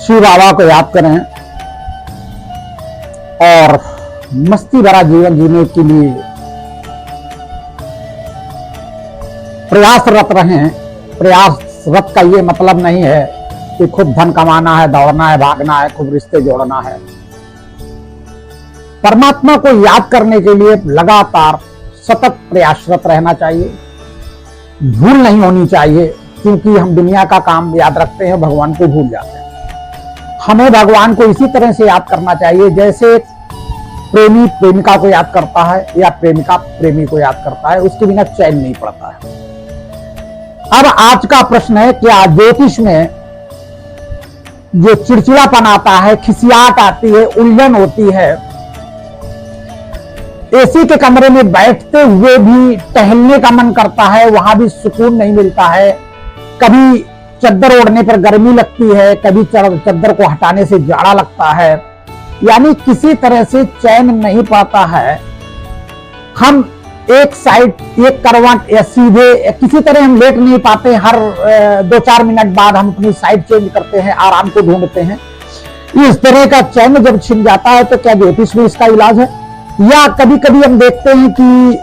शिव बाबा को याद करें और मस्ती भरा जीवन जीने के लिए प्रयासरत रहें। प्रयासरत का ये मतलब नहीं है कि खूब धन कमाना है, दौड़ना है, भागना है, खूब रिश्ते जोड़ना है। परमात्मा को याद करने के लिए लगातार सतत प्रयासरत रहना चाहिए। भूल नहीं होनी चाहिए, क्योंकि हम दुनिया का काम याद रखते हैं, भगवान को भूल जाते हैं। हमें भगवान को इसी तरह से याद करना चाहिए जैसे प्रेमी प्रेमिका को याद करता है या प्रेमिका प्रेमी को याद करता है, उसके बिना चैन नहीं पड़ता है। अब आज का प्रश्न है, क्या ज्योतिष में जो चिड़चिड़ापन आता है, खिसियाहट आती है, उलझन होती है, एसी के कमरे में बैठते हुए भी टहलने का मन करता है, वहां भी सुकून नहीं मिलता है, कभी चद्दर ओढ़ने पर गर्मी लगती है, कभी चद्दर को हटाने से जाड़ा लगता है, यानी किसी तरह से चैन नहीं पाता है। हम एक साइड, एक करवट या सीधे किसी तरह हम लेट नहीं पाते। हर 2-4 मिनट बाद हम अपनी साइड चेंज करते हैं, आराम को ढूंढते हैं। इस तरह का चैन जब छिन जाता है तो क्या ज्योतिष में इसका इलाज है? या कभी कभी हम देखते हैं कि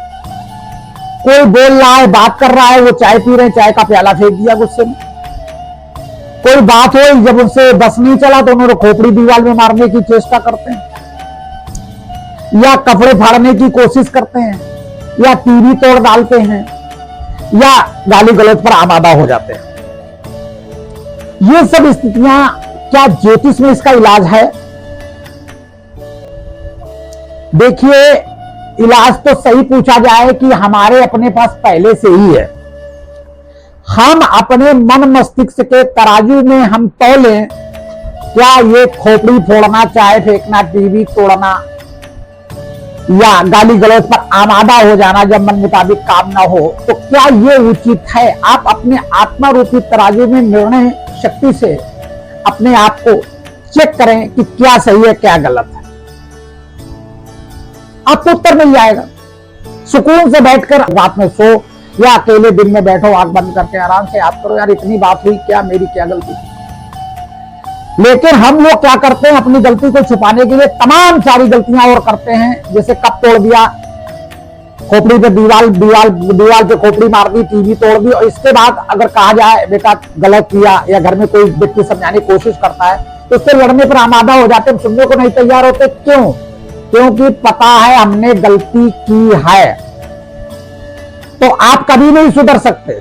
कोई बोल रहा है, बात कर रहा है, वो चाय पी रहे हैं, चाय का प्याला फेंक दिया गुस्से में। कोई बात हो, जब उनसे बस नहीं चला तो उन्होंने खोपड़ी दीवार में मारने की चेष्टा करते हैं, या कपड़े फाड़ने की कोशिश करते हैं, या टीवी तोड़ डालते हैं, या गाली गलौज पर आमादा हो जाते हैं। ये सब स्थितियां, क्या ज्योतिष में इसका इलाज है? देखिए, इलाज तो सही पूछा जाए कि हमारे अपने पास पहले से ही है। हम अपने मन मस्तिष्क के तराजू में हम तौलें, क्या ये खोपड़ी फोड़ना, चाय फेंकना, टीवी तोड़ना या गाली गलौज पर आमादा हो जाना जब मन मुताबिक काम ना हो, तो क्या ये उचित है? आप अपने आत्मा रूपी तराजू में निर्णय शक्ति से अपने आप को चेक करें कि क्या सही है, क्या गलत है। आपको उत्तर मिल जाएगा। सुकून से बैठकर रात में सो या अकेले दिन में बैठो, आंख बंद करके आराम से याद करो, यार इतनी बात हुई, क्या मेरी क्या गलती थी। लेकिन हम लोग क्या करते हैं, अपनी गलती को छुपाने के लिए तमाम सारी गलतियां और करते हैं। जैसे कप तोड़ दिया, खोपड़ी पे दीवार पे खोपड़ी मार दी, टीवी तोड़ दी, और इसके बाद अगर कहा जाए बेटा गलत किया, या घर में कोई व्यक्ति समझाने की कोशिश करता है तो उससे लड़ने पर आमादा हो जाते, सुनने को नहीं तैयार होते। क्यों? क्योंकि पता है हमने गलती की है। तो आप कभी नहीं सुधर सकते।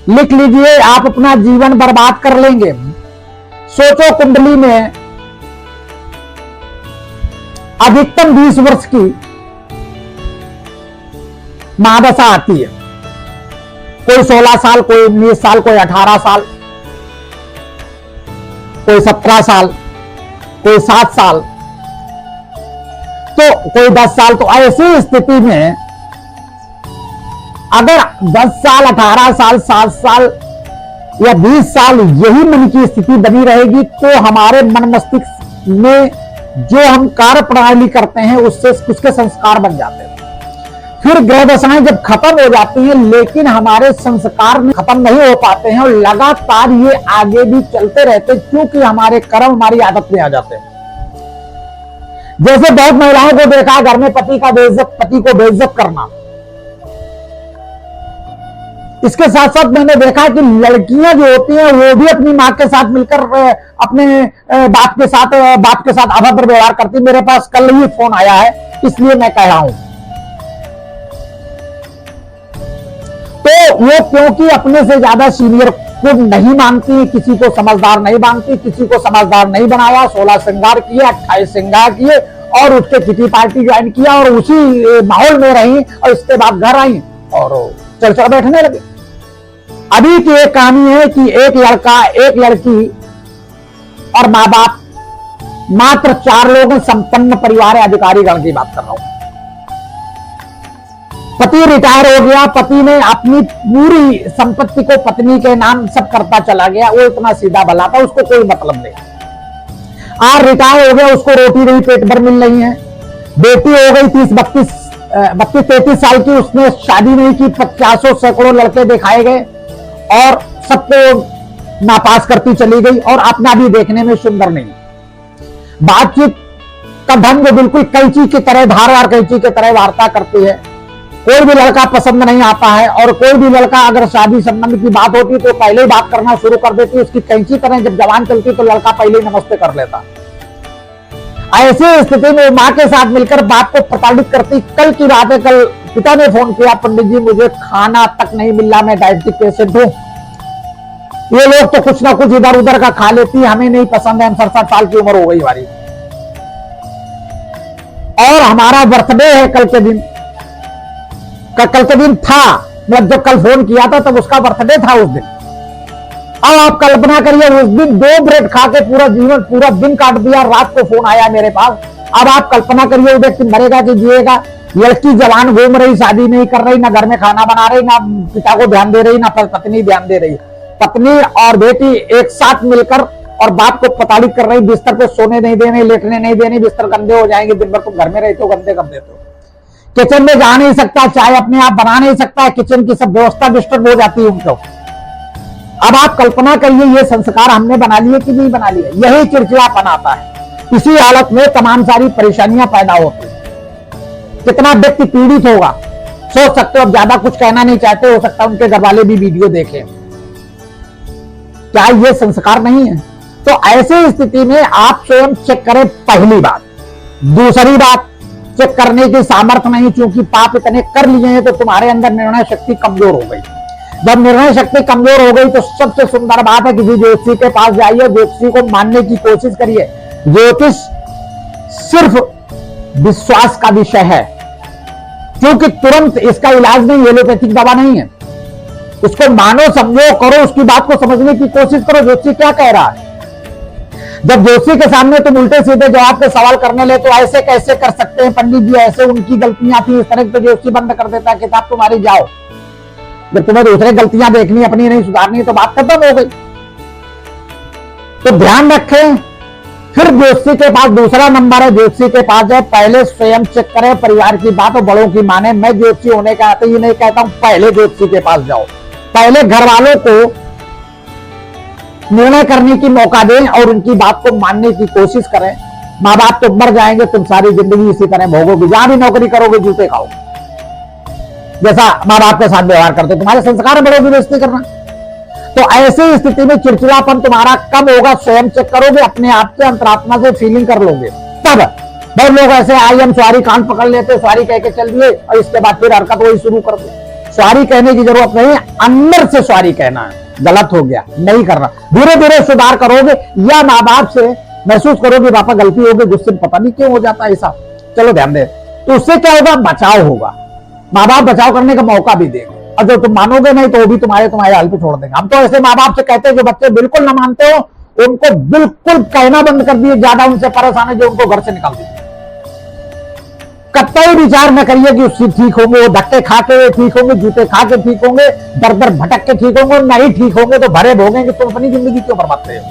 लिख लीजिए, आप अपना जीवन बर्बाद कर लेंगे। सोचो, कुंडली में अधिकतम 20 वर्ष की महादशा आती है। कोई 16 साल, कोई 19 साल, कोई 18 साल, कोई 17 साल, कोई 7 साल, तो कोई 10 साल। तो ऐसी स्थिति में अगर 10 साल, 18 साल, 7 साल या 20 साल यही मन की स्थिति बनी रहेगी, तो हमारे मन मस्तिष्क में जो हम कार्य प्रणाली करते हैं उससे उसके संस्कार बन जाते हैं। फिर ग्रह दशाएं जब खत्म हो जाती हैं, लेकिन हमारे संस्कार में खत्म नहीं हो पाते हैं और लगातार ये आगे भी चलते रहते, क्योंकि हमारे कर्म हमारी आदत में आ जाते हैं। जैसे बहुत महिलाओं को देखा घर में पति को बेइज्जत करना। इसके साथ साथ मैंने देखा कि लड़कियां जो होती हैं वो भी अपनी मां के साथ मिलकर अपने बाप के साथ अभद्र व्यवहार करती। मेरे पास कल ही फोन आया है, इसलिए मैं कह रहा हूं। तो वो क्योंकि अपने से ज्यादा सीनियर को नहीं मानती, किसी को समझदार नहीं मानती, किसी को समझदार नहीं बनाया, 16 श्रृंगार किए, 28 श्रृंगार किए और उसके किटी पार्टी ज्वाइन किया और उसी माहौल में रही, और इसके बाद घर आई और चर्चा बैठने लगे। अभी की एक कहानी है कि एक लड़का, एक लड़की और मां बाप, मात्र 4 लोग, संपन्न परिवार है, अधिकारी गण की बात कर रहा हूं। पति रिटायर हो गया, पति ने अपनी पूरी संपत्ति को पत्नी के नाम सब करता चला गया। वो इतना सीधा भला था, उसको कोई मतलब नहीं। आज रिटायर हो गया, उसको रोटी नहीं पेट भर मिल रही है। बेटी हो गई 32-33 साल की, उसने शादी नहीं की, 50 सैकड़ों लड़के दिखाए गए और सबको नापास करती चली गई और अपना भी देखने में सुंदर नहीं। बातचीत का ढंग बिल्कुल कैंची की तरह, धारवार कैंची की तरह वार्ता करती है। कोई भी लड़का पसंद नहीं आता है, और कोई भी लड़का अगर शादी संबंध की बात होती तो पहले ही बात करना शुरू कर देती। उसकी कैंची तरह जब जवान चलती तो लड़का पहले ही नमस्ते कर लेता। ऐसी स्थिति में मां के साथ मिलकर बात को प्रताड़ित करती। कल की बात है, कल पिता ने फोन किया, पंडित जी मुझे खाना तक नहीं मिल रहा, मैं डायबिटिक पेशेंट हूं, ये लोग तो कुछ ना कुछ इधर उधर का खा लेती, हमें नहीं पसंद है, हम 67 साल की उम्र हो गई हमारी, और हमारा बर्थडे है कल के दिन। कल के दिन था, मैं जब कल फोन किया था तब उसका बर्थडे था उस दिन। अब आप कल्पना करिए, उस दिन 2 ब्रेड खा के पूरा जीवन, पूरा दिन काट दिया, रात को फोन आया मेरे पास। अब आप कल्पना करिए, वो व्यक्ति मरेगा कि जिएगा। लड़की जवान घूम रही, शादी नहीं कर रही, ना घर में खाना बना रही, ना पिता को ध्यान दे रही, ना पत्नी ध्यान दे रही। पत्नी और बेटी एक साथ मिलकर और बाप को प्रताड़ित कर रही, बिस्तर पे सोने नहीं देने, लेटने नहीं देने, बिस्तर गंदे हो जाएंगे, दिन भर तुम घर में रहते हो, गंदे कब देते हो, किचन में जा नहीं सकता, चाय अपने आप बना नहीं सकता, किचन की सब व्यवस्था डिस्टर्ब हो जाती है उनको। अब आप कल्पना करिए, ये संस्कार हमने बना लिए कि नहीं बना लिए। यही चिड़चिड़ापन आता है। इसी हालत में तमाम सारी परेशानियां पैदा होती है। कितना व्यक्ति पीड़ित होगा सोच सकते हो। अब ज्यादा कुछ कहना नहीं चाहते, हो सकता है उनके घर वाले भी वीडियो देखें। क्या ये संस्कार नहीं है? तो ऐसी स्थिति में आप स्वयं चेक करें, पहली बात। दूसरी बात, चेक करने की सामर्थ्य नहीं, क्योंकि पाप इतने कर लिए हैं तो तुम्हारे अंदर निर्णय शक्ति कमजोर हो गई। जब निर्णय शक्ति कमजोर हो गई तो सबसे सुंदर बात है, किसी ज्योतिषी के पास जाइए, ज्योतिषी को मानने की कोशिश करिए। ज्योतिष सिर्फ विश्वास का विषय है, क्योंकि तुरंत इसका इलाज नहीं, एलोपैथिक दवा नहीं है। उसको मानो, समझो, करो, उसकी बात को समझने की कोशिश करो, ज्योतिषी क्या कह रहा है। जब ज्योतिषी के सामने तुम उल्टे सीधे जवाब के सवाल करने ले तो ऐसे कैसे कर सकते हैं पंडित जी, ऐसे उनकी गलतियां थी, इस तरह से ज्योतिषी बंद कर देता, किताब तुम्हारी जाओ। जब तुम्हें दूसरे गलतियां देखनी, अपनी नहीं सुधारनी, तो बात खत्म हो गई। तो ध्यान रखें। फिर ज्योतिषी के पास दूसरा नंबर है, ज्योतिषी के पास जाए, पहले स्वयं चेक करें, परिवार की बात और बड़ों की माने। मैं ज्योतिषी होने का ये नहीं कहता हूं, पहले ज्योतिषी के पास जाओ, पहले घर वालों को निर्णय करने की मौका दें और उनकी बात को मानने की कोशिश करें। माँ बाप तो मर जाएंगे, तुम सारी जिंदगी इसी तरह भोगोगे, जहां भी नौकरी करोगे जूते खाओ, जैसा माँ बाप के साथ व्यवहार करते, तुम्हारे संस्कार बड़ों की बेइज्जती करना। तो ऐसी स्थिति में चिड़चिड़ापन तुम्हारा कम होगा। स्वयं चेक करोगे, अपने आप के अंतरात्मा से फीलिंग कर लोगे। तब बहुत लोग ऐसे आई एम सॉरी कान पकड़ लेते, सॉरी कह के चल दिए और इसके बाद फिर हरकत वही शुरू कर दे। सॉरी कहने की जरूरत नहीं, अंदर से सॉरी कहना है, गलत हो गया नहीं करना। धीरे धीरे सुधार करोगे, या माँ बाप से महसूस करोगे पापा गलती हो गई, गुस्से पता नहीं क्यों हो जाता है ऐसा, चलो ध्यान दे, तो उससे क्या होगा, बचाव होगा। माँ बाप बचाव करने का मौका भी देंगे, और जो तुम मानोगे नहीं तो वो भी तुम्हारे हाल पे छोड़ देंगे। हम तो ऐसे माँ बाप से कहते हैं जो बच्चे बिल्कुल ना मानते हो उनको बिल्कुल कहना बंद कर दिए, ज्यादा उनसे परेशान है जो उनको घर से निकाल दिए। कतई विचार न करिए कि उससे ठीक होंगे, वो धक्के खा के ठीक होंगे, जूते खा के ठीक होंगे, दर दर भटक के ठीक होंगे, नहीं ठीक होंगे तो भरे भोगेंगे। तुम अपनी जिंदगी क्यों बर्बाद कर रहे हो?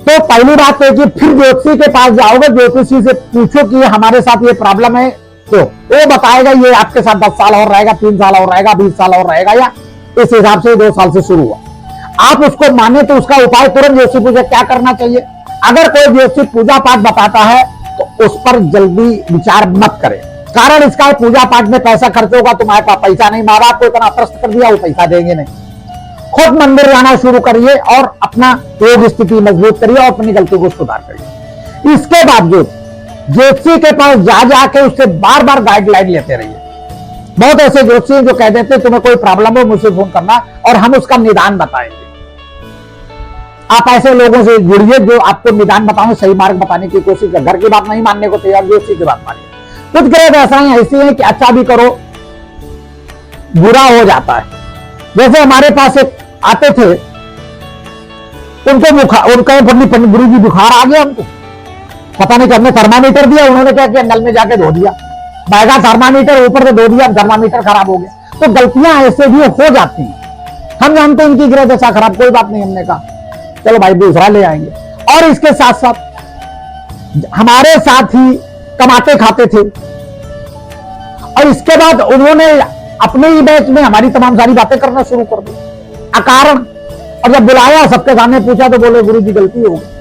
तो पहली बात है कि फिर ज्योतिषी के पास जाओगे, ज्योतिषी से पूछो कि हमारे साथ ये प्रॉब्लम है, तो वो बताएगा ये आपके साथ 10 साल और रहेगा, 3 साल और रहेगा, 20 साल और रहेगा, या इस हिसाब से 2 साल से शुरू हुआ। आप उसको माने तो उसका उपाय तुरंत ज्योतिषी पूछे क्या करना चाहिए। अगर कोई ज्योतिषी पूजा पाठ बताता है तो उस पर जल्दी विचार मत करें। कारण इसका है पूजा पाठ में पैसा खर्च होगा, तुम्हारे पास पैसा नहीं, माँ बाप को इतना त्रस्त कर दिया वो पैसा देंगे नहीं। खुद मंदिर जाना शुरू करिए और अपना योग स्थिति मजबूत करिए और अपनी गलती को सुधार करिए। इसके बावजूद ज्योतिषी के पास जा जाके उससे बार बार गाइडलाइन लेते रहिए। बहुत ऐसे ज्योतिषी जो कह देते तुम्हें कोई प्रॉब्लम हो मुझसे फोन करना और हम उसका निदान बताएंगे। आप ऐसे लोगों से जुड़िए जो आपको निदान बताओ, सही मार्ग बताने की कोशिश करें। घर की बात नहीं मानने को तैयार, ज्योतिषी की बात मानिए। कुछ ग्रह ऐसा ऐसी है कि अच्छा भी करो बुरा हो जाता है। जैसे हमारे पास एक आते थे, उनको बुखार, उनका गुरु जी बुखार आ गया, हमको पता नहीं कि हमने थर्मामीटर दिया, उन्होंने क्या किया नल में जाके धो दिया, बैगा थर्मामीटर ऊपर से धो दिया, थर्मामीटर खराब हो गया। तो गलतियां ऐसे भी हो जाती हैं। हम जानते हैं इनकी ग्रह दशा खराब, कोई बात नहीं, हमने कहा चलो भाई दूसरा ले आएंगे। और इसके साथ साथ हमारे साथ ही कमाते खाते थे, और इसके बाद उन्होंने अपने ही बैच में हमारी तमाम सारी बातें करना शुरू कर दी। अकारण। और जब बुलाया सबके सामने पूछा तो बोले गुरु जी गलती हो गई।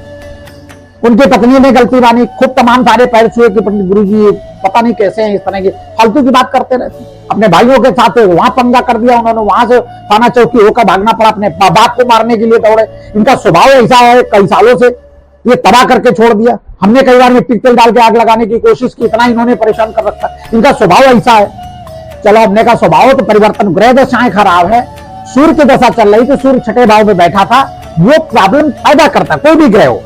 उनकी पत्नी ने गलती मानी, खूब तमाम सारे पैर छुए कि गुरु जी पता नहीं कैसे हैं, इस तरह की फालतू की बात करते रहते। अपने भाइयों के साथ वहां पंगा कर दिया उन्होंने, वहां से थाना चौकी होकर भागना पड़ा, अपने बाप को मारने के लिए दौड़े। इनका स्वभाव ऐसा है, कई सालों से ये तबाह करके छोड़ दिया। हमने कई बार मिट्टी तेल डाल के आग लगाने की कोशिश की, इतना इन्होंने परेशान कर रखा। इनका स्वभाव ऐसा है। चलो हमने का स्वभाव तो परिवर्तन, ग्रह दशाएं खराब है, सूर्य की दशा चल रही थी, सूर्य छठे भाव में बैठा था, वो प्रॉब्लम पैदा करता, कोई भी ग्रह हो,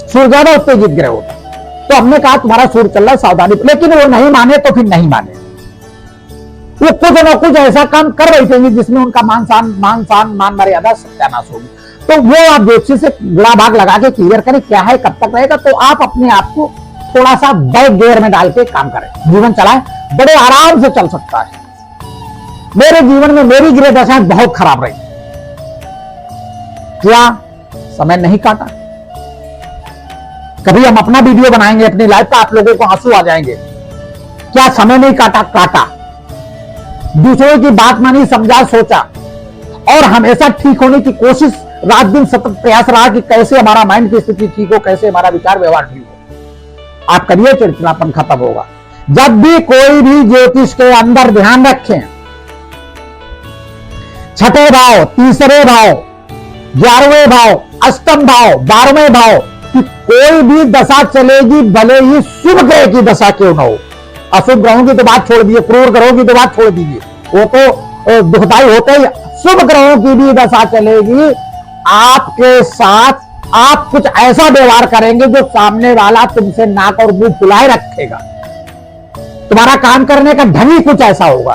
सूर्य ज्यादा उत्तेजित ग्रह होता। तो हमने कहा तुम्हारा सूर्य चल रहा है, सावधानी। लेकिन वो नहीं माने तो फिर नहीं माने, वो कुछ ना कुछ ऐसा काम कर रही थी जिसमें उनका मान मर्यादा सत्यानाश होगी। तो वो आप ज्योतिषी से गुड़ा भाग लगा के क्लियर करें क्या है, कब तक रहेगा, तो आप अपने आप को थोड़ा सा बैक गियर में डाल के काम करें, जीवन चलाएं, बड़े आराम से चल सकता है। मेरे जीवन में मेरी गृह दशाएं बहुत खराब रही, क्या समय नहीं काटा। कभी हम अपना वीडियो बनाएंगे अपनी लाइफ का, आप लोगों को आंसू आ जाएंगे। क्या समय नहीं काटा, दूसरों की बात मानी, समझा, सोचा, और हमेशा ठीक होने की कोशिश, रात दिन सतत प्रयास रहा कि कैसे हमारा माइंड की स्थिति ठीक हो, कैसे हमारा विचार व्यवहार ठीक हो। आप करिए, चिड़चिड़ापन खत्म होगा। जब भी कोई भी ज्योतिष के अंदर ध्यान रखें, छठे भाव, तीसरे भाव, 11वें भाव, अष्टम भाव, 12वें भाव कि कोई भी दशा चलेगी, भले ही शुभ ग्रह की दशा क्यों न हो। अशुभ ग्रहों की तो बात छोड़ दीजिए, क्रूर ग्रहों की तो बात छोड़ दीजिए, वो तो दुखदायी होते ही। शुभ ग्रहों की भी दशा चलेगी, आपके साथ आप कुछ ऐसा व्यवहार करेंगे जो सामने वाला तुमसे नाक और मुंह फुलाए रखेगा। तुम्हारा काम करने का ढंग ही कुछ ऐसा होगा।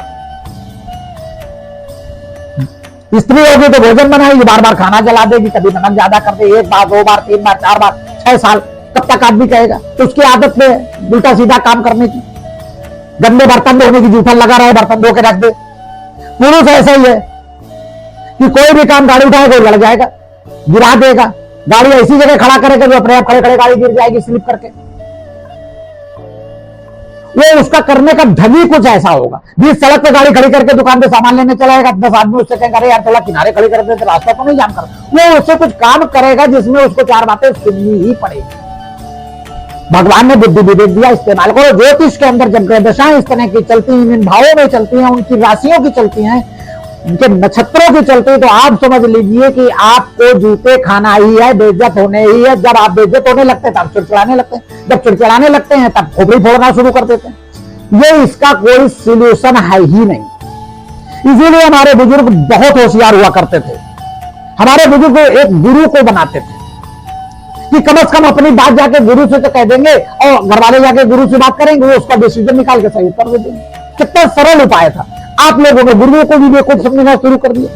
स्त्री होगी तो भोजन बनाएगी, बार बार खाना जला देगी, कभी नमक ज्यादा कर दे, 1 बार 2 बार 3 बार 4 बार 6 साल, कब तक आदमी कहेगा। तो उसकी आदत में उल्टा सीधा काम करने की, गंदे बर्तन धोने की, जूठन लगा रहा है, बर्तन धो के रख दे। पुरुष ऐसा ही है कि कोई भी काम, गाड़ी उठाएगा लड़ जाएगा, गिरा देगा, गाड़ी ऐसी जगह खड़ा करेगा जो अपने आप खड़े खड़े गाड़ी गिर जाएगी स्लिप करके। वो उसका करने का ढंग ही कुछ ऐसा होगा। बीच सड़क पे गाड़ी खड़ी करके दुकान पे सामान लेने चला जाएगा, 10 आदमी उससे कहेंगे अरे यार थोड़ा किनारे खड़ी कर देते, रास्ता तो नहीं जाम कर। वो उससे कुछ काम करेगा जिसमें उसको 4 बातें सुननी ही पड़ेगी। भगवान ने बुद्धि विवेक दिया, इस्तेमाल करो। ज्योतिष के अंदर जब ग्रह दशाएं इस तरह की चलती हैं, इन भावों में चलती हैं, उनकी राशियों की चलती हैं, उनके नक्षत्रों की चलती है, तो आप समझ लीजिए कि आपको जूते खाना ही है, बेइज्जत होने ही है। जब आप बेइज्जत होने लगते हैं तब चिड़चिड़ाने लगते हैं, जब चिड़चिड़ाने लगते हैं तब खोपड़ी फोड़ना शुरू कर देते हैं। ये इसका कोई सॉल्यूशन है ही नहीं। इसीलिए हमारे बुजुर्ग बहुत होशियार हुआ करते थे। हमारे बुजुर्ग एक गुरु को बनाते थे कि कम से कम अपनी बात जाके गुरु से तो कह देंगे, और घर वाले जाके गुरु से बात करेंगे, वो उसका डिसीजन निकाल के सही उत्तर दे देंगे। कितना सरल उपाय था। आप लोगों ने गुरुओं को भी बेवकूफ समझना शुरू कर दिया,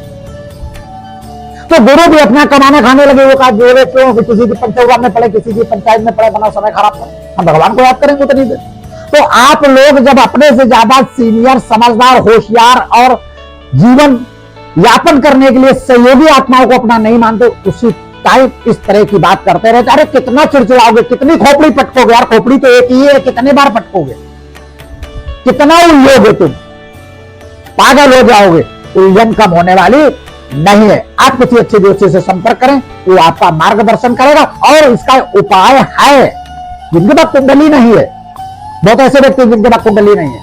तो गुरु भी अपना कमाने खाने लगे। वो कहा जोड़े क्यों, किसी की पंचायत में पड़े, किसी की पंचायत में पड़े, बना समय खराब करे, हम भगवान को याद करेंगे तो नहीं दे। तो आप लोग जब अपने से ज्यादा सीनियर, समझदार, होशियार और जीवन यापन करने के लिए सहयोगी आत्माओं को अपना नहीं मानते, उसी टाइम इस तरह की बात करते रहते। अरे कितना चिड़चिड़ाओगे, कितनी खोपड़ी पटकोगे यार, खोपड़ी तो एक ही है, कितने बार पटकोगे, कितना उलझोगे तुम, पागल हो जाओगे। उलझन कम होने वाली नहीं है। आप किसी अच्छे ज्योतिषी से संपर्क करें, वो आपका मार्गदर्शन करेगा। और इसका उपाय है, जिनके पास कुंडली नहीं है, बहुत ऐसे व्यक्ति जिनके पास कुंडली नहीं है,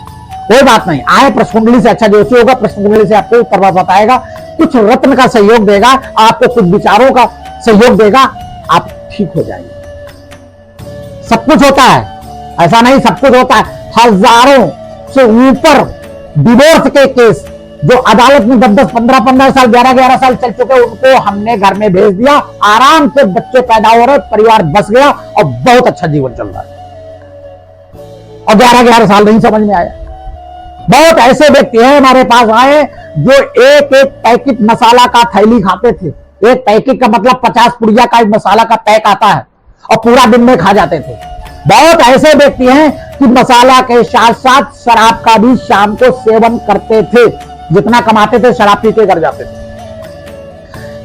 कोई बात नहीं, आए प्रश्न कुंडली से अच्छा ज्योतिषी होगा, प्रश्न कुंडली से आपको उत्तर बताएगा, कुछ रत्न का सहयोग देगा, आपको कुछ विचारों का सहयोग देगा, आप ठीक हो जाएंगे। सब कुछ होता है, ऐसा नहीं सब कुछ होता है। हजारों से ऊपर डिवोर्स के केस जो अदालत में 10-10, 15-15 साल, 11-11 साल चल चुके, उनको हमने घर में भेज दिया, आराम से बच्चे पैदा हो रहे, परिवार बस गया और बहुत अच्छा जीवन चल रहा है। और 11-11 साल नहीं समझ में आया। बहुत ऐसे व्यक्ति हैं हमारे पास आए जो एक एक पैकेट मसाला का थैली खाते थे। एक पैकेट का मतलब 50 पुड़िया का मसाला का पैक आता है, और पूरा दिन में खा जाते थे। बहुत ऐसे व्यक्ति हैं कि मसाला के साथ साथ शराब का भी शाम को सेवन करते थे। जितना कमाते थे शराब पी के घर जाते थे,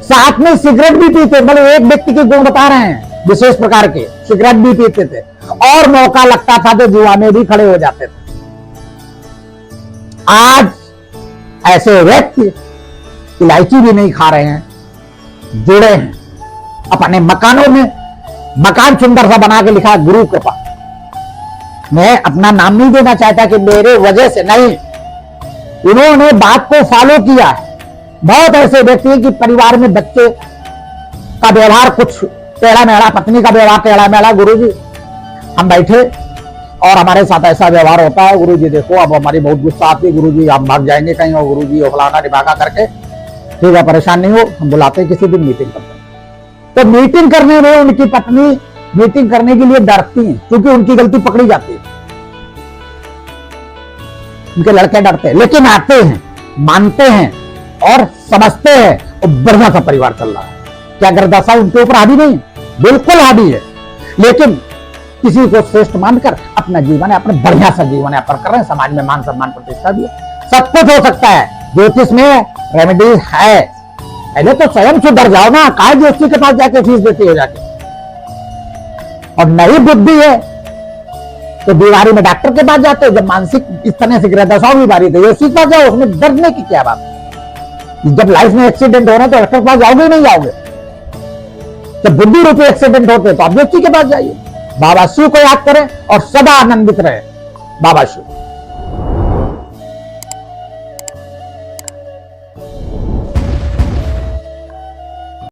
साथ में सिगरेट भी पीते। मतलब एक व्यक्ति के गुण बता रहे हैं विशेष प्रकार के, सिगरेट भी पीते थे, और मौका लगता था तो जुआ में भी खड़े हो जाते थे। आज ऐसे व्यक्ति इलायची भी नहीं खा रहे हैं, जुड़े हैं अपने मकानों में। मकान सुंदर सा बना के लिखा है गुरु कृपा। मैं अपना नाम नहीं देना चाहता कि मेरे वजह से नहीं, इन्होंने बात को फॉलो किया है। बहुत ऐसे व्यक्ति हैं कि परिवार में बच्चे का व्यवहार कुछ टेढ़ा मेढ़ा, पत्नी का व्यवहार टेढ़ा मेढ़ा, गुरुजी हम बैठे और हमारे साथ ऐसा व्यवहार होता है, गुरुजी देखो अब हमारी बहुत गुस्सा आती है, गुरुजी हम भाग जाएंगे कहीं, और गुरुजी फलाना डिबागा करके, ठीक है परेशान नहीं हो, हम बुलाते हैं किसी दिन मीटिंग करते हैं। तो मीटिंग करने में उनकी पत्नी मीटिंग करने के लिए डरती है क्योंकि उनकी गलती पकड़ी जाती है, उनके लड़के डरते हैं, लेकिन आते हैं, मानते हैं और समझते हैं और बढ़िया सा परिवार चल रहा है। क्या गर्दासा उनके ऊपर हावी नहीं? बिल्कुल हावी है, लेकिन किसी को श्रेष्ठ मानकर अपना जीवन है, अपने बढ़िया सा जीवन यापन कर रहे हैं, समाज में मान सम्मान प्रतिष्ठा भी है। सब कुछ हो सकता है, ज्योतिष में रेमेडी है। पहले तो स्वयं सुधर जाओ ना, काय ज्योतिषी के पास जाके फीस देती हो जाके। और नई बुद्धि है तो बीमारी में डॉक्टर के पास जाते हो, जब मानसिक इस तरह से ग्रह बीमारी तो ज्योतिषी के पास जाओ, उसमें डरने की क्या बात। जब लाइफ में एक्सीडेंट हो रहे तो डॉक्टर के पास जाओगे नहीं जाओगे? जब बुद्धि रूपी एक्सीडेंट होते तो आप ज्योतिषी के पास जाइए। बाबा शिव को याद करें और सदा आनंदित रहे। बाबा शिव।